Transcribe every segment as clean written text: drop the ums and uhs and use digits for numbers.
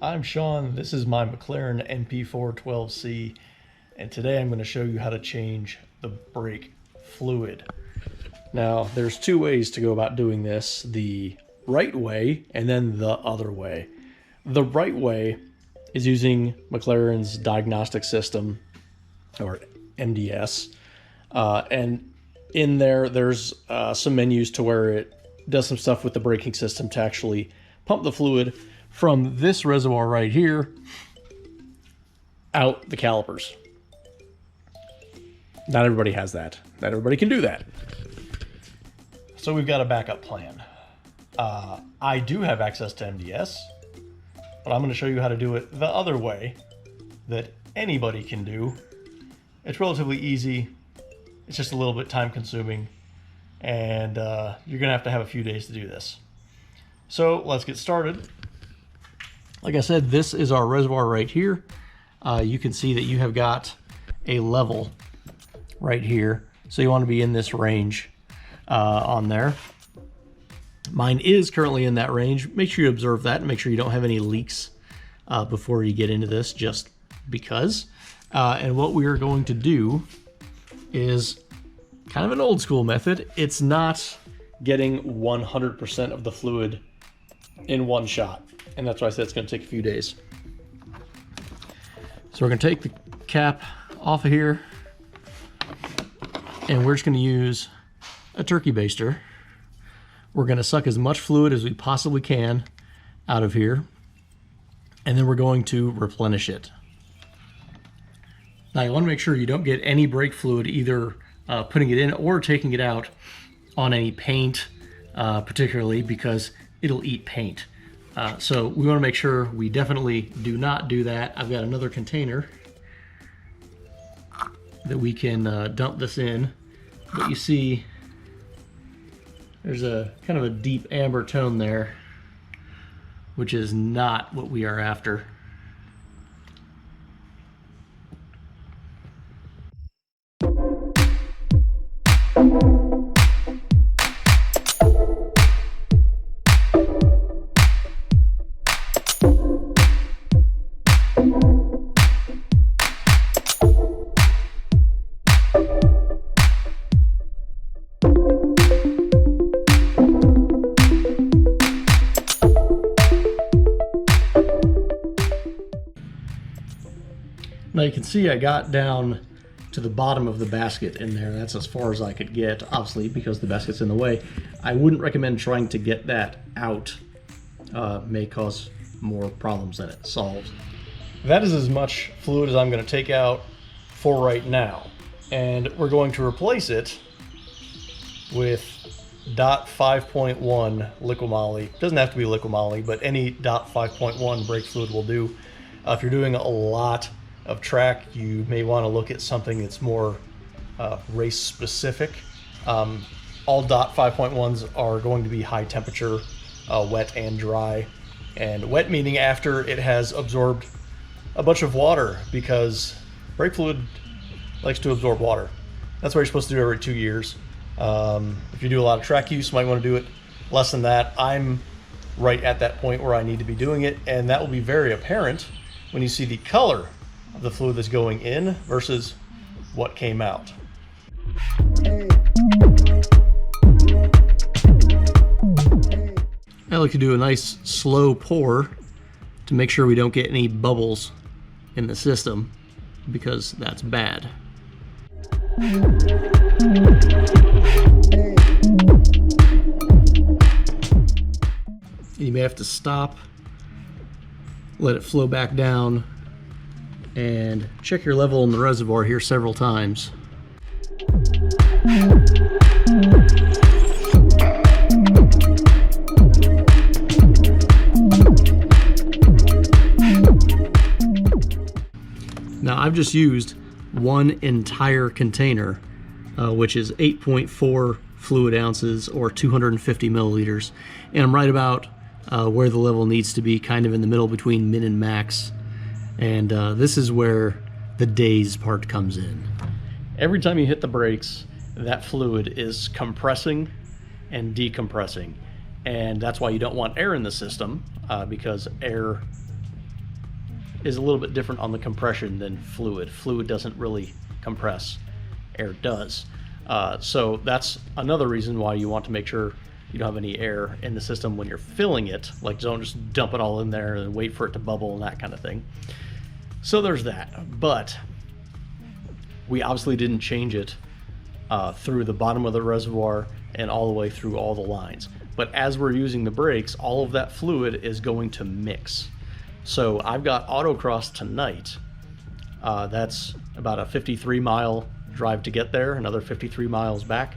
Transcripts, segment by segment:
I'm Sean, this is my McLaren MP412C, and today I'm going to show you how to change the brake fluid. Now, there's two ways to go about doing this, the right way and then the other way. The right way is using McLaren's diagnostic system, or MDS, and in there's some menus to where it does some stuff with the braking system to actually pump the fluid from this reservoir right here out the calipers. Not everybody has that. Not everybody can do that. So we've got a backup plan. I do have access to MDS, but I'm going to show you how to do it the other way that anybody can do. It's relatively easy. It's just a little bit time consuming, and you're going to have a few days to do this. So let's get started. Like I said, this is our reservoir right here. You can see that you have got a level right here. So you want to be in this range on there. Mine is currently in that range. Make sure you observe that and make sure you don't have any leaks before you get into this, just because. And what we are going to do is kind of an old school method. It's not getting 100% of the fluid in one shot. And that's why I said it's going to take a few days. So we're going to take the cap off of here, and we're just going to use a turkey baster. We're going to suck as much fluid as we possibly can out of here, and then we're going to replenish it. Now you want to make sure you don't get any brake fluid either putting it in or taking it out on any paint, particularly because it'll eat paint. So we want to make sure we definitely do not do that. I've got another container that we can dump this in, but you see there's a kind of a deep amber tone there, which is not what we are after. Now you can see I got down to the bottom of the basket in there. That's as far as I could get, obviously, because the basket's in the way. I wouldn't recommend trying to get that out. May cause more problems than it solves. That is as much fluid as I'm going to take out for right now. And we're going to replace it with .5.1 liquid moly. Doesn't have to be liquid moly, but any .5.1 brake fluid will do. If you're doing a lot of track, you may want to look at something that's more race specific. All .5.1s are going to be high temperature, wet and dry. And wet meaning after it has absorbed a bunch of water, because brake fluid likes to absorb water. That's what you're supposed to do every 2 years. If you do a lot of track use, you might want to do it less than that. I'm right at that point where I need to be doing it, and that will be very apparent when you see the color of the fluid that's going in versus what came out. I like to do a nice slow pour to make sure we don't get any bubbles in the system, because that's bad. You may have to stop, let it flow back down, and check your level in the reservoir here several times. Now I've just used one entire container, which is 8.4 fluid ounces or 250 milliliters, and I'm right about where the level needs to be, kind of in the middle between min and max. And this is where the days part comes in. Every time you hit the brakes, that fluid is compressing and decompressing. And that's why you don't want air in the system, because air is a little bit different on the compression than fluid. Fluid doesn't really compress, air does. So that's another reason why you want to make sure you don't have any air in the system when you're filling it. Like, don't just dump it all in there and wait for it to bubble and that kind of thing. So there's that. But we obviously didn't change it through the bottom of the reservoir and all the way through all the lines. But as we're using the brakes, all of that fluid is going to mix. So I've got autocross tonight. That's about a 53-mile drive to get there, another 53 miles back,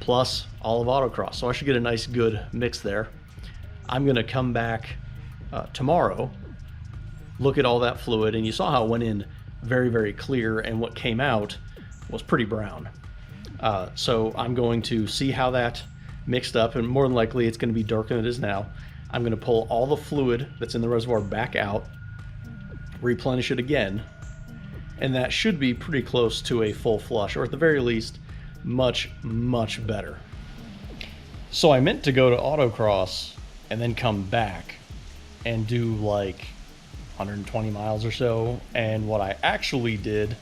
plus all of autocross. So I should get a nice good mix there. I'm gonna come back tomorrow, look at all that fluid, and you saw how it went in very, very clear, and what came out was pretty brown. So I'm going to see how that mixed up, and more than likely it's going to be darker than it is now. I'm going to pull all the fluid that's in the reservoir back out, replenish it again, and that should be pretty close to a full flush, or at the very least much, much better. So I meant to go to autocross and then come back and do like 120 miles or so, and what I actually did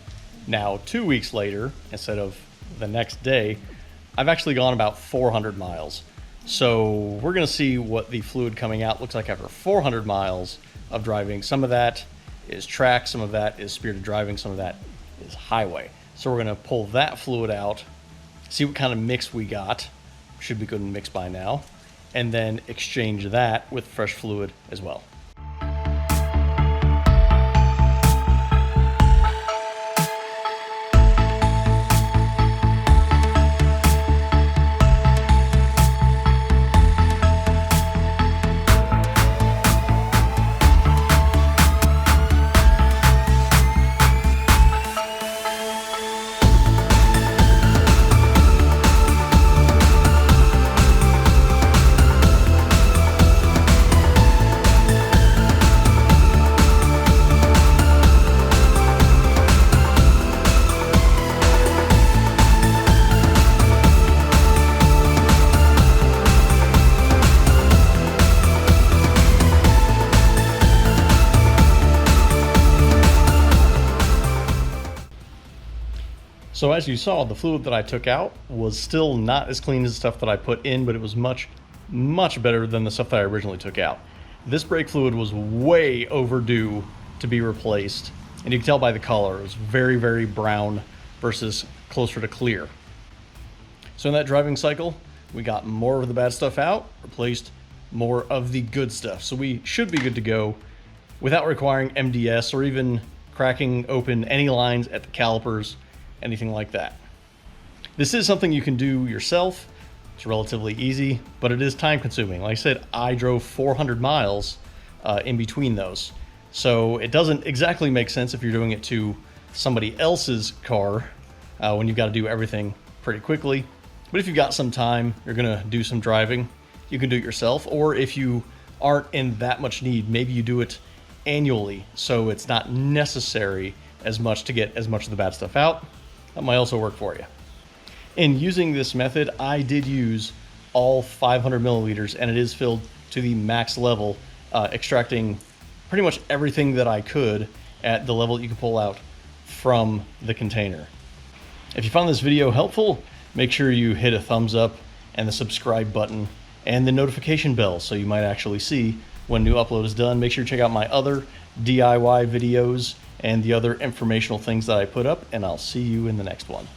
now 2 weeks later, instead of the next day, I've actually gone about 400 miles. So we're gonna see what the fluid coming out looks like after 400 miles of driving. Some of that is track, some of that is spirited driving, some of that is highway. So we're gonna pull that fluid out, see what kind of mix we got, should be good and mixed by now, and then exchange that with fresh fluid as well. So as you saw, the fluid that I took out was still not as clean as the stuff that I put in, but it was much, much better than the stuff that I originally took out. This brake fluid was way overdue to be replaced, and you can tell by the color, it was very, very brown versus closer to clear. So in that driving cycle, we got more of the bad stuff out, replaced more of the good stuff. So we should be good to go without requiring MDS or even cracking open any lines at the calipers, anything like that. This is something you can do yourself. It's relatively easy, but it is time consuming. Like I said, I drove 400 miles in between those. So it doesn't exactly make sense if you're doing it to somebody else's car when you've got to do everything pretty quickly. But if you've got some time, you're gonna do some driving, you can do it yourself. Or if you aren't in that much need, maybe you do it annually, so it's not necessary as much to get as much of the bad stuff out. That might also work for you. In using this method, I did use all 500 milliliters, and it is filled to the max level, extracting pretty much everything that I could at the level that you can pull out from the container. If you found this video helpful, make sure you hit a thumbs up and the subscribe button and the notification bell so you might actually see when new upload is done. Make sure you check out my other DIY videos and the other informational things that I put up, and I'll see you in the next one.